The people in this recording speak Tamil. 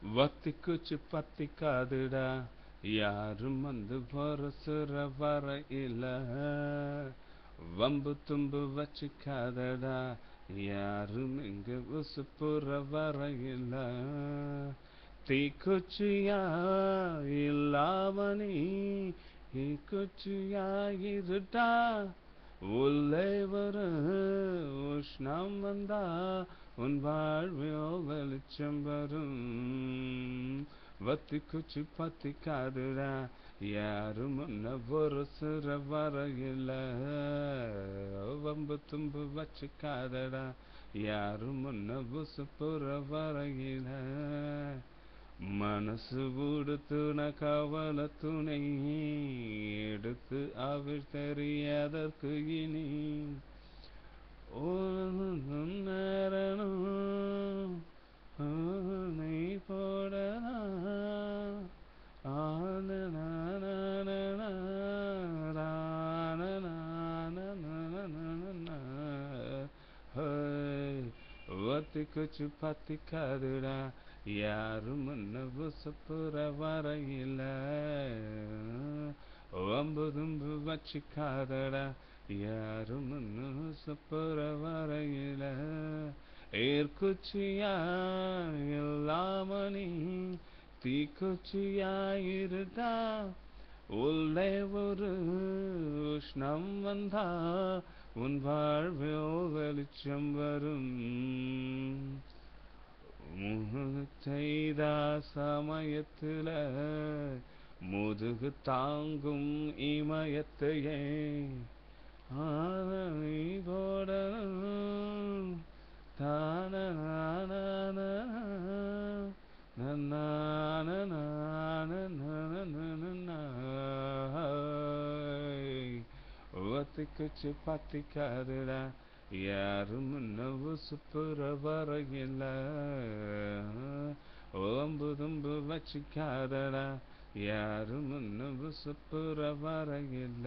வத்திக்குச்சி பத்திக்காதுடா யாரும் வந்து வரசுற வரையில வம்பு தும்பு வச்சுக்காதடா யாரும் இங்க உசுப்புற வரையில தீக்குச்சியா இல்லாம நீ குச்சியா இருடா உள்ளே வர உஷ்ணம் வந்தா உன் வாழ்வியோ வெளிச்சம் வரும் வத்திக்குச்சி பத்திக்காதுடா யாரும் முன்ன ஒரு சிற வரையில வம்பு தும்பு வச்சுக்காதடா யாரும் முன்ன உசுப்புற வரையில மனசு உடுத்துன கவல துணை எடுத்து அவள் தெரியாதற்கு இனி ஓடும் நேரனும் நீ போடனா வத்திக்குச்சி பத்திக்காதுடா யாரும் முன்ன உசுப்புற வரையில வம்பு தும்பு வச்சுக்காதடா யாரும் முன்ன உசுப்புற வரையில ஏற்குச்சியா இல்லாம நீ தீக்குச்சியா இருடா உள்ளே ஒரு உஷ்ணம் வந்தா உன் வாழ்வியோ வெளிச்சம் வரும் செய்தா சமயத்துல முதுகு தாங்கும் இமயத்தையே நீ போடணும் தான வத்திக்குச்சி பத்திக்காதுடா யாரும் முன்ன உசுப்புற வரையில ஓம்பு தும்பு வச்சுக்காதடா யாரும் முன்ன உசுப்புற வரையில